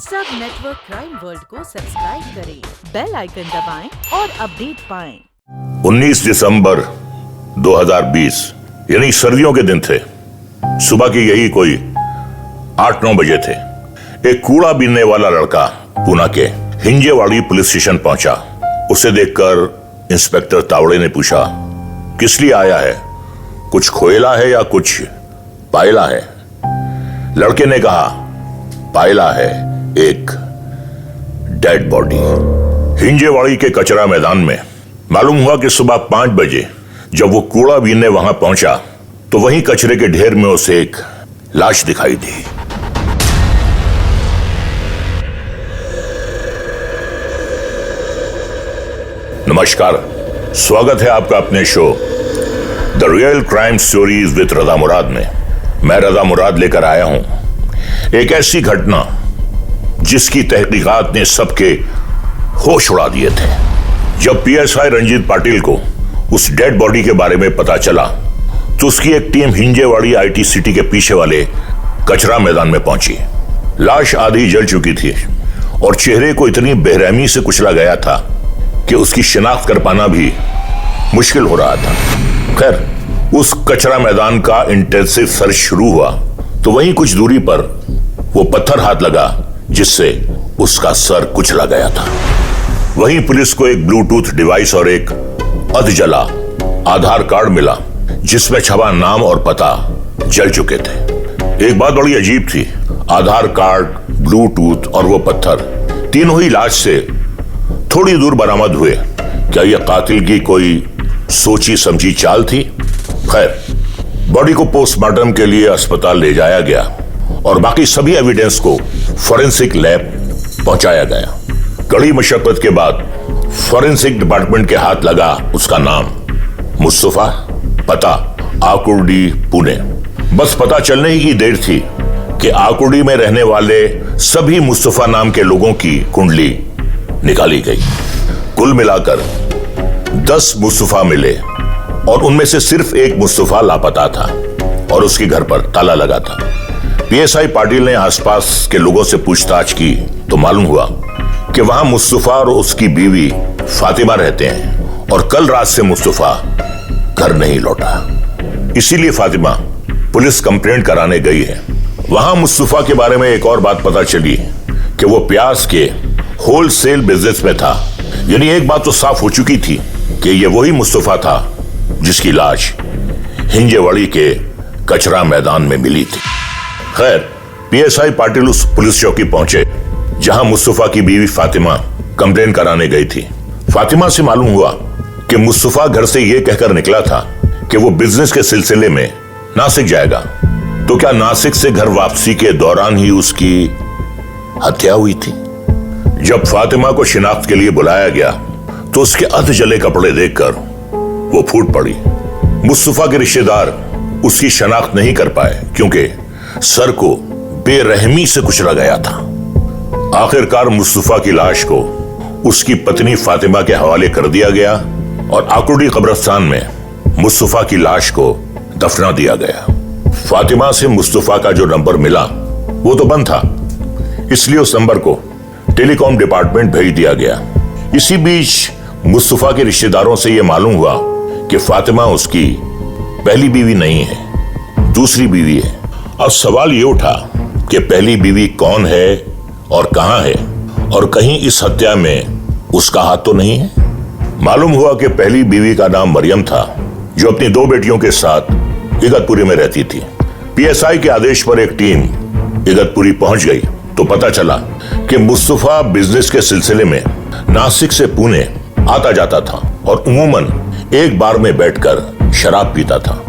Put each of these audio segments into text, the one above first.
सब network crime world को subscribe करें, बेल आइकन दबाएं और अपडेट पाएं। 19 दिसंबर 2020 यानी सर्दियों के दिन थे। सुबह की यही कोई 8-9 बजे थे। एक कूड़ा बीनने वाला लड़का पूना के हिंजेवाड़ी पुलिस स्टेशन पहुंचा। उसे देखकर इंस्पेक्टर तावड़े ने पूछा, किस लिए आया है? कुछ खोएला है या कुछ पायला है? लड़के ने कहा, पायला है एक डेड बॉडी। हिंजेवाड़ी के कचरा मैदान में मालूम हुआ कि सुबह 5 बजे जब वो कूड़ा बीनने वहां पहुंचा तो वहीं कचरे के ढेर में उसे एक लाश दिखाई दी। नमस्कार, स्वागत है आपका अपने show the real crime stories with Raza Murad में। मैं रजा मुराद लेकर आया हूं एक ऐसी घटना जिसकी तहकीकात ने सबके होश उड़ा दिए थे। जब पीएसआई रंजीत पाटिल को उस डेड बॉडी के बारे में पता चला तो उसकी एक टीम हिंजेवाड़ी आईटी सिटी के पीछे वाले कचरा मैदान में पहुंची। लाश आधी जल चुकी थी और चेहरे को इतनी बेरहमी से कुचला गया था कि उसकी शिनाख्त कर पाना भी मुश्किल हो रहा था। खैर, उस कचरा मैदान का इंटेंसिव सर्च शुरू हुआ तो वहीं कुछ दूरी पर वो पत्थर हाथ लगा जिससे उसका सर कुचला गया था। वहीं पुलिस को एक ब्लूटूथ डिवाइस और एक अधजला आधार कार्ड मिला जिसमें छपा नाम और पता जल चुके थे। एक बात बड़ी अजीब थी, आधार कार्ड, ब्लूटूथ और वो पत्थर तीनों ही लाश से थोड़ी दूर बरामद हुए। क्या यह कातिल की कोई सोची समझी चाल थी? खैर, बॉडी को पोस्टमार्टम के लिए अस्पताल ले जाया गया और बाकी सभी एविडेंस को फॉरेंसिक लैब पहुंचाया गया। कड़ी मशक्कत के बाद फॉरेंसिक डिपार्टमेंट के हाथ लगा उसका नाम मुस्तफा, पता आकुर्डी, पुणे। बस पता चलने ही की देर थी कि आकुर्डी में रहने वाले सभी मुस्तफा नाम के लोगों की कुंडली निकाली गई। कुल मिलाकर 10 मुस्तफा मिले और उनमें से सिर्फ एक मुस्तफा लापता था और उसके घर पर ताला लगा था। पीएसआई पाटिल ने आसपास के लोगों से पूछताछ की तो मालूम हुआ कि वहां मुस्तफा और उसकी बीवी फातिमा रहते हैं और कल रात से मुस्तफा घर नहीं लौटा। इसीलिए फातिमा पुलिस कंप्लेंट कराने गई है। वहां मुस्तफा के बारे में एक और बात पता चली कि वो प्याज के होलसेल बिजनेस में था। यानी एक बात तो साफ हो चुकी थी कि ये वही मुस्तफा था जिसकी लाश हिंजेवाड़ी के कचरा मैदान में मिली थी। खैर, पीएसआई पाटिल उस पुलिस चौकी पहुंचे जहां मुस्तफा की बीवी फातिमा कंप्लेन कराने गई थी। फातिमा से मालूम हुआ कि मुस्तफा घर से यह कहकर निकला था कि वो बिजनेस के सिलसिले में नासिक जाएगा। तो क्या नासिक से घर वापसी के दौरान ही उसकी हत्या हुई थी? जब फातिमा को शिनाख्त के लिए बुलाया गया तो उसके अध जले कपड़े देखकर वो फूट पड़ी। मुस्तफा के रिश्तेदार उसकी शनाख्त नहीं कर पाए क्योंकि सर को बेरहमी से कुचला गया था। आखिरकार मुस्तफा की लाश को उसकी पत्नी फातिमा के हवाले कर दिया गया और आकुर्डी कब्रिस्तान में मुस्तफा की लाश को दफना दिया गया। फातिमा से मुस्तफा का जो नंबर मिला वो तो बंद था, इसलिए उस नंबर को टेलीकॉम डिपार्टमेंट भेज दिया गया। इसी बीच मुस्तफा के रिश्तेदारों से यह मालूम हुआ कि फातिमा उसकी पहली बीवी नहीं है, दूसरी बीवी है। अब सवाल ये उठा कि पहली बीवी कौन है और कहां है, और कहीं इस हत्या में उसका हाथ तो नहीं है। मालूम हुआ कि पहली बीवी का नाम मरियम था जो अपनी 2 बेटियों के साथ इगतपुरी में रहती थी। पीएसआई के आदेश पर एक टीम इगतपुरी पहुंच गई तो पता चला कि मुस्तफा बिजनेस के सिलसिले में नासिक से पुणे आता जाता था और उमूमन एक बार में बैठकर शराब पीता था।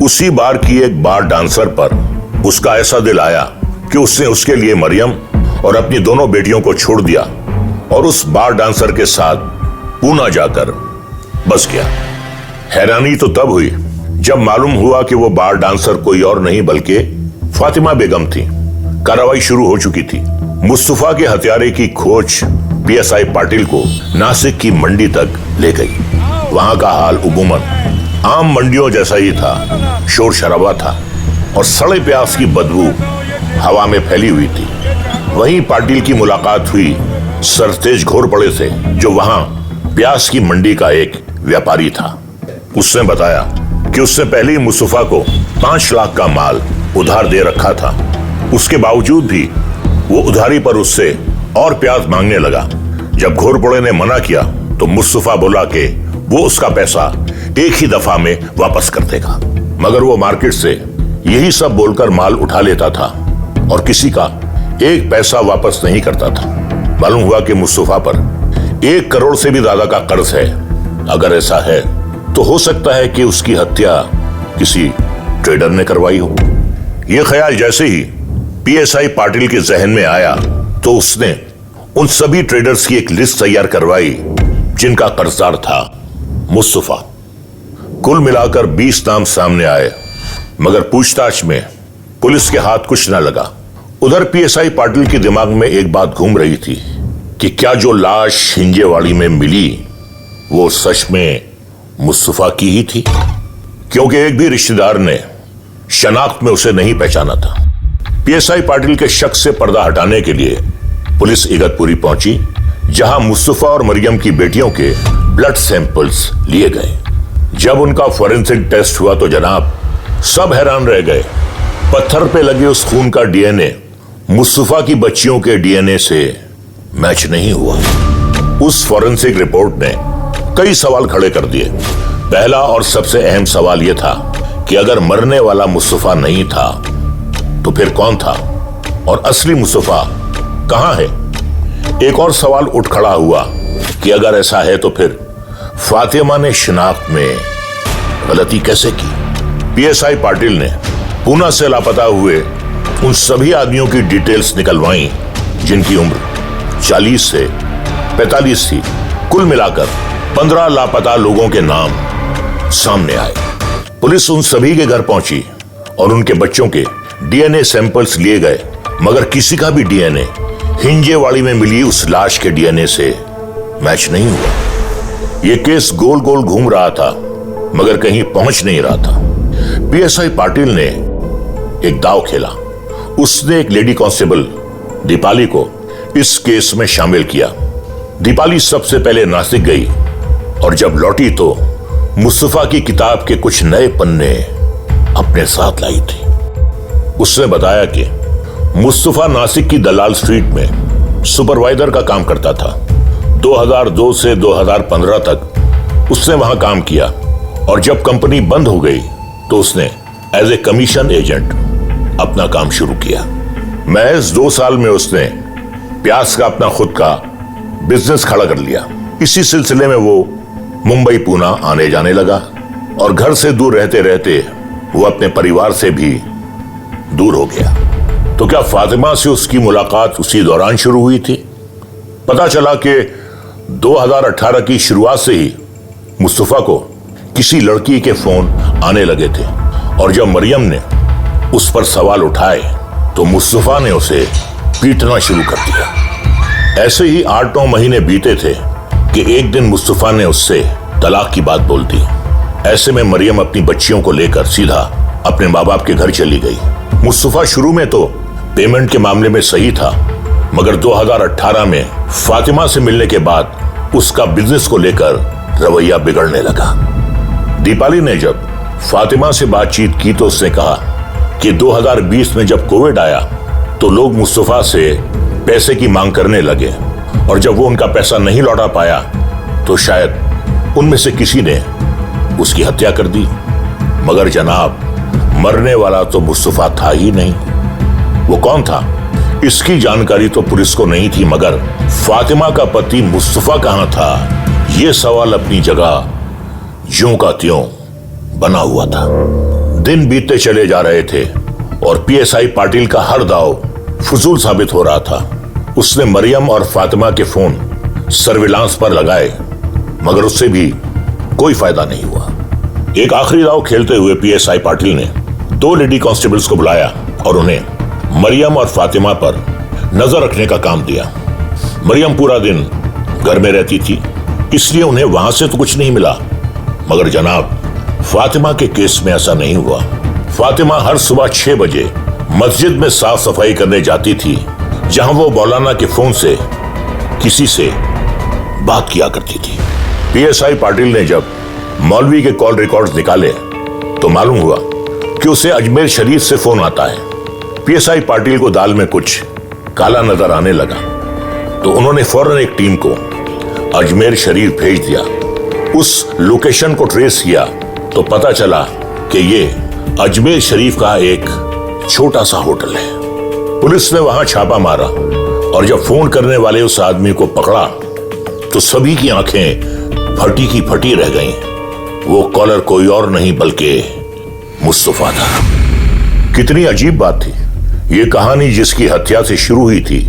उसी बार की एक बार डांसर पर उसका ऐसा दिल आया कि उसने उसके लिए मरियम और अपनी दोनों बेटियों को छोड़ दिया और उस बार डांसर के साथ पूना जाकर बस गया। हैरानी तो तब हुई जब मालूम हुआ कि वो बार डांसर कोई और नहीं बल्कि फातिमा बेगम थी। कार्रवाई शुरू हो चुकी थी। मुस्तफा के हत्यारे की खोज पीएसआई पाटिल को नासिक की मंडी तक ले गई। वहां का हाल उमूमन आम मंडियों जैसा ही था। शोर शराबा था और सड़े प्याज की बदबू हवा में फैली हुई थी। वहीं पाटिल की मुलाकात हुई सरतेज घोरपड़े से, जो वहां प्याज की मंडी का एक व्यापारी था। उसने बताया कि उससे पहले ही मुस्तफा को 5 लाख का माल उधार दे रखा था। उसके बावजूद भी वो उधारी पर उससे और प्याज मांगने लगा। जब घोरपड़े ने मना किया तो मुस्तफा बोला कि वो उसका पैसा एक ही दफा में वापस कर देगा, मगर वो मार्केट से यही सब बोलकर माल उठा लेता था और किसी का एक पैसा वापस नहीं करता था। मालूम हुआ कि मुस्तफा पर 1 करोड़ से भी ज्यादा का कर्ज है। अगर ऐसा है तो हो सकता है कि उसकी हत्या किसी ट्रेडर ने करवाई हो। यह ख्याल जैसे ही पीएसआई पाटिल के जहन में आया तो उसने उन सभी ट्रेडर्स की एक लिस्ट तैयार करवाई जिनका कर्जदार था मुस्तफा। कुल मिलाकर 20 नाम सामने आए, मगर पूछताछ में पुलिस के हाथ कुछ न लगा। उधर पीएसआई पाटिल के दिमाग में एक बात घूम रही थी कि क्या जो लाश हिंजेवाड़ी में मिली वो सच में मुस्तफा की ही थी, क्योंकि एक भी रिश्तेदार ने शनाख्त में उसे नहीं पहचाना था। पीएसआई पाटिल के शक से पर्दा हटाने के लिए पुलिस इगतपुरी पहुंची, जहां मुस्तफा और मरियम की बेटियों के ब्लड सैंपल्स लिए गए। जब उनका फॉरेंसिक टेस्ट हुआ तो जनाब सब हैरान रह गए। पत्थर पे लगे उस खून का डीएनए मुस्तफा की बच्चियों के डीएनए से मैच नहीं हुआ। उस फॉरेंसिक रिपोर्ट ने कई सवाल खड़े कर दिए। पहला और सबसे अहम सवाल यह था कि अगर मरने वाला मुस्तफा नहीं था तो फिर कौन था और असली मुस्तफा कहां है। एक और सवाल उठ खड़ा हुआ कि अगर ऐसा है तो फिर फातिमा ने शिनाख्त में गलती कैसे की। पीएसआई पाटिल ने पूना से लापता हुए उन सभी आदमियों की डिटेल्स निकलवाई जिनकी उम्र 40 से 45 थी। कुल मिलाकर 15 लापता लोगों के नाम सामने आए। पुलिस उन सभी के घर पहुंची और उनके बच्चों के डीएनए सैंपल्स लिए गए, मगर किसी का भी डीएनए हिंजेवाड़ी में मिली उस लाश के डीएनए से मैच नहीं हुआ। यह केस गोल गोल घूम रहा था, मगर कहीं पहुंच नहीं रहा था। पीएसआई पाटिल ने एक दांव खेला। उसने एक लेडी कांस्टेबल दीपाली को इस केस में शामिल किया। दीपाली सबसे पहले नासिक गई और जब लौटी तो मुस्तफा की किताब के कुछ नए पन्ने अपने साथ लाई थी। उसने बताया कि मुस्तफा नासिक की दलाल स्ट्रीट में सुपरवाइजर का काम करता था। 2002 से 2015 तक उसने वहां काम किया और जब कंपनी बंद हो गई तो उसने एज ए कमीशन एजेंट अपना काम शुरू किया। महज 2 साल में उसने प्याज का अपना खुद का बिजनेस खड़ा कर लिया। इसी सिलसिले में वो मुंबई पूना आने जाने लगा और घर से दूर रहते रहते वो अपने परिवार से भी दूर हो गया। तो क्या फातिमा से उसकी मुलाकात उसी दौरान शुरू हुई थी? पता चला कि 2018 की शुरुआत से ही मुस्तफा को किसी लड़की के फोन आने लगे थे और जब मरियम ने उस पर सवाल उठाए तो मुस्तफा ने उसे पीटना शुरू कर दिया। ऐसे ही 8-9 महीने बीते थे कि एक दिन मुस्तफा ने उससे तलाक की बात बोल दी। ऐसे में मरियम अपनी बच्चियों को लेकर सीधा अपने माँ बाप के घर चली गई। मुस्तफा शुरू में तो पेमेंट के मामले में सही था, मगर 2018 में फातिमा से मिलने के बाद उसका बिजनेस को लेकर रवैया बिगड़ने लगा। दीपाली ने जब फातिमा से बातचीत की तो उसने कहा कि 2020 में जब कोविड आया तो लोग मुस्तफा से पैसे की मांग करने लगे और जब वो उनका पैसा नहीं लौटा पाया तो शायद उनमें से किसी ने उसकी हत्या कर दी। मगर जनाब, मरने वाला तो मुस्तफा था ही नहीं। वो कौन था इसकी जानकारी तो पुलिस को नहीं थी, मगर फातिमा का पति मुस्तफा कहां था यह सवाल अपनी जगह ज्यों का त्यों बना हुआ था। दिन बीतते चले जा रहे थे और पीएसआई पाटिल का हर दाव फजूल साबित हो रहा था। उसने मरियम और फातिमा के फोन सर्विलांस पर लगाए, मगर उससे भी कोई फायदा नहीं हुआ। एक आखिरी दाव खेलते हुए पीएसआई पाटिल ने 2 लेडी कांस्टेबल्स को बुलाया और उन्हें मरियम और फातिमा पर नजर रखने का काम दिया। मरियम पूरा दिन घर में रहती थी, इसलिए उन्हें वहां से तो कुछ नहीं मिला, मगर जनाब, फातिमा के केस में ऐसा नहीं हुआ। फातिमा हर सुबह 6 बजे मस्जिद में साफ सफाई करने जाती थी, जहां वो मौलाना के फोन से किसी से बात किया करती थी। पीएसआई पाटिल ने जब मौलवी के कॉल रिकॉर्ड्स निकाले तो मालूम हुआ कि उसे अजमेर शरीफ से फोन आता है। पीएसआई पाटिल को दाल में कुछ काला नजर आने लगा तो उन्होंने फौरन एक टीम को अजमेर शरीफ भेज दिया। उस लोकेशन को ट्रेस किया तो पता चला कि ये अजमेर शरीफ का एक छोटा सा होटल है। पुलिस ने वहां छापा मारा और जब फोन करने वाले उस आदमी को पकड़ा तो सभी की आंखें फटी की फटी रह गईं। वो कॉलर कोई और नहीं बल्कि मुस्तफा था। कितनी अजीब बात थी। ये कहानी जिसकी हत्या से शुरू हुई थी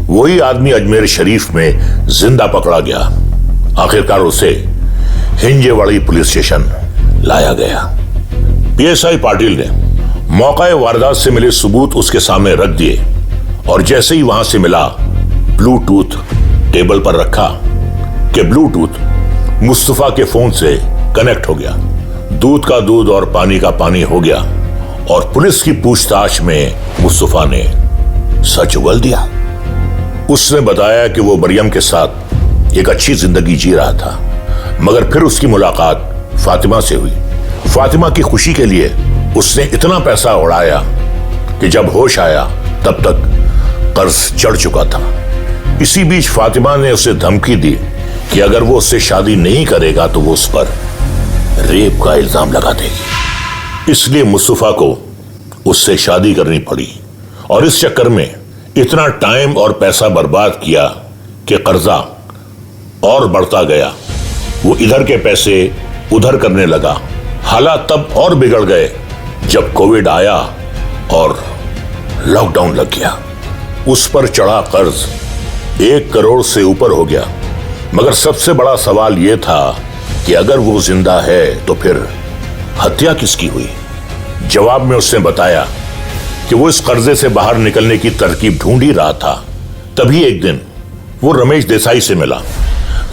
वही आदमी अजमेर शरीफ में जिंदा पकड़ा गया। आखिरकार उसे हिंजेवाड़ी पुलिस स्टेशन लाया गया। पीएसआई पाटिल ने मौका वारदात से मिले सबूत उसके सामने रख दिए और जैसे ही वहां से मिला ब्लूटूथ टेबल पर रखा कि ब्लूटूथ मुस्तफा के फोन से कनेक्ट हो गया। दूध का दूध और पानी का पानी हो गया और पुलिस की पूछताछ में मुस्तफा ने सच उगल दिया। उसने बताया कि वो मरियम के साथ एक अच्छी जिंदगी जी रहा था, मगर फिर उसकी मुलाकात फातिमा से हुई। फातिमा की खुशी के लिए उसने इतना पैसा उड़ाया कि जब होश आया तब तक कर्ज चढ़ चुका था। इसी बीच फातिमा ने उसे धमकी दी कि अगर वो उससे शादी नहीं करेगा तो वो उस पर रेप का इल्जाम लगा देगी। इसलिए मुस्तफा को उससे शादी करनी पड़ी और इस चक्कर में इतना टाइम और पैसा बर्बाद किया कि कर्जा और बढ़ता गया। वो इधर के पैसे उधर करने लगा। हालात तब और बिगड़ गए जब कोविड आया और लॉकडाउन लग गया। उस पर चढ़ा कर्ज 1 करोड़ से ऊपर हो गया। मगर सबसे बड़ा सवाल यह था कि अगर वो जिंदा है तो फिर हत्या किसकी हुई। जवाब में उसने बताया कि वो इस कर्जे से बाहर निकलने की तरकीब ढूंढ ही रहा था। तभी एक दिन वो रमेश देसाई से मिला।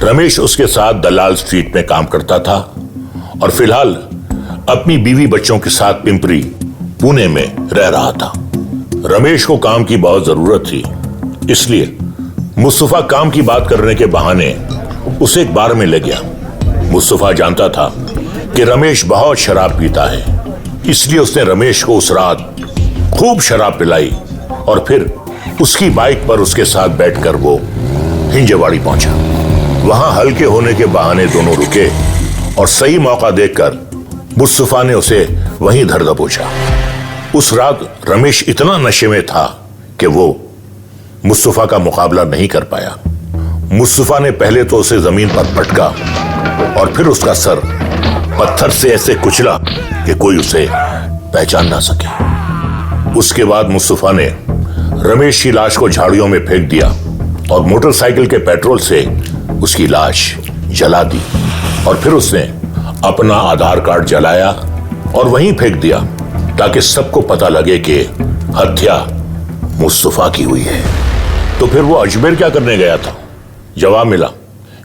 रमेश उसके साथ दलाल स्ट्रीट में काम करता था और फिलहाल अपनी बीवी बच्चों के साथ पिंपरी पुणे में रह रहा था। रमेश को काम की बहुत जरूरत थी, इसलिए मुस्तफा काम की बात करने के बहाने उसे एक बार में ले गया। मुस्तफा जानता था कि रमेश बहुत शराब पीता है, इसलिए उसने रमेश को उस रात खूब शराब पिलाई और फिर उसकी बाइक पर उसके साथ बैठकर वो हिंजेवाड़ी पहुंचा। वहां हल्के होने के बहाने दोनों रुके और सही मौका देखकर मुस्तफा ने उसे वहीं धर दबोचा। उस रात रमेश इतना नशे में था कि वो मुस्तफा का मुकाबला नहीं कर पाया। मुस्तफा ने पहले तो उसे जमीन पर पटका और फिर उसका सर पत्थर से ऐसे कुचला कि कोई उसे पहचान ना सके। उसके बाद मुस्तफा ने रमेश की लाश को झाड़ियों में फेंक दिया और मोटरसाइकिल के पेट्रोल से उसकी लाश जला दी और फिर उसने अपना आधार कार्ड जलाया और वहीं फेंक दिया ताकि सबको पता लगे कि हत्या मुस्तफा की हुई है। तो फिर वो अजमेर क्या करने गया था? जवाब मिला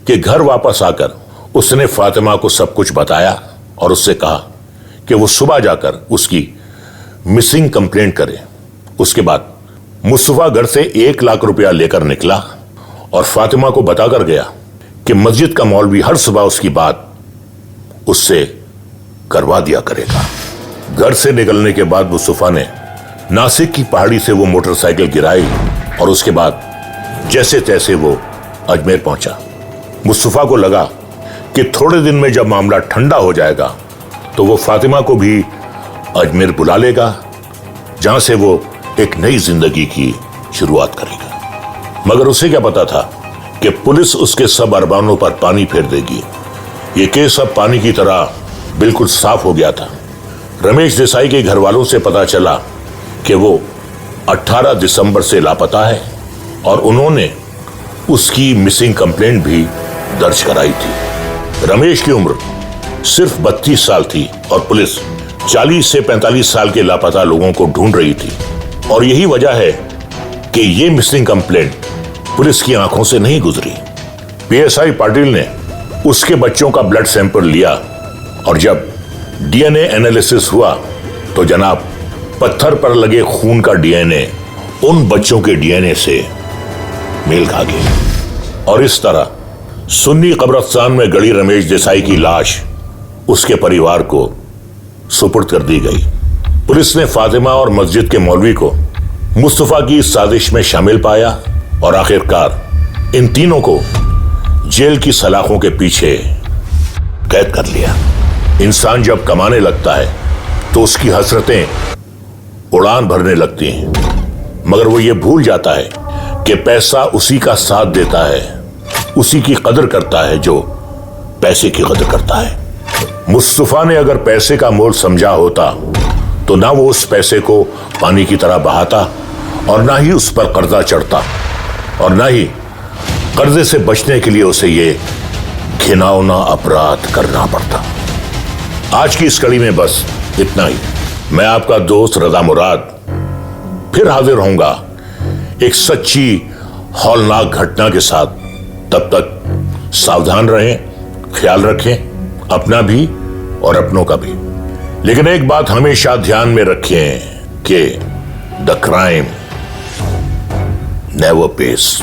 कि घर वापस आकर उसने फातिमा को सब कुछ बताया और उससे कहा कि वो सुबह जाकर उसकी मिसिंग कंप्लेंट करे। उसके बाद मुस्तफा घर से 1 लाख रुपया लेकर निकला और फातिमा को बताकर गया कि मस्जिद का मौलवी हर सुबह उसकी बात उससे करवा दिया करेगा। घर से निकलने के बाद मुस्तफा ने नासिक की पहाड़ी से वो मोटरसाइकिल गिराई और उसके बाद जैसे तैसे वो अजमेर पहुंचा। मुस्तफा को लगा कि थोड़े दिन में जब मामला ठंडा हो जाएगा तो वो फातिमा को भी अजमेर बुला लेगा, जहां से वो एक नई जिंदगी की शुरुआत करेगा। मगर उसे क्या पता था कि पुलिस उसके सब अरमानों पर पानी फेर देगी। ये केस अब पानी की तरह बिल्कुल साफ हो गया था। रमेश देसाई के घर वालों से पता चला कि वो 18 दिसंबर से लापता है और उन्होंने उसकी मिसिंग कंप्लेंट भी दर्ज कराई थी। रमेश की उम्र सिर्फ 32 साल थी और पुलिस 40 से 45 साल के लापता लोगों को ढूंढ रही थी और यही वजह है कि ये मिसिंग कंप्लेंट पुलिस की आंखों से नहीं गुजरी। पीएसआई पाटिल ने उसके बच्चों का ब्लड सैंपल लिया और जब डीएनए एनालिसिस हुआ तो जनाब पत्थर पर लगे खून का डीएनए उन बच्चों के डीएनए से मेल खा गई और इस तरह सुन्नी कब्रिस्तान में गड़ी रमेश देसाई की लाश उसके परिवार को सुपुर्द कर दी गई। पुलिस ने फातिमा और मस्जिद के मौलवी को मुस्तफा की इस साजिश में शामिल पाया और आखिरकार इन तीनों को जेल की सलाखों के पीछे कैद कर लिया। इंसान जब कमाने लगता है तो उसकी हसरतें उड़ान भरने लगती हैं, मगर वो ये भूल जाता है कि पैसा उसी का साथ देता है, उसी की कदर करता है जो पैसे की कदर करता है। मुस्तफा ने अगर पैसे का मोल समझा होता तो ना वो उस पैसे को पानी की तरह बहाता और ना ही उस पर कर्जा चढ़ता और ना ही कर्जे से बचने के लिए उसे ये घिनौना अपराध करना पड़ता। आज की इस कड़ी में बस इतना ही। मैं आपका दोस्त रजा मुराद फिर हाजिर होऊंगा एक सच्ची हौलनाक घटना के साथ। तब तक सावधान रहें, ख्याल रखें अपना भी और अपनों का भी। लेकिन एक बात हमेशा ध्यान में रखें कि द क्राइम नेवर पेस।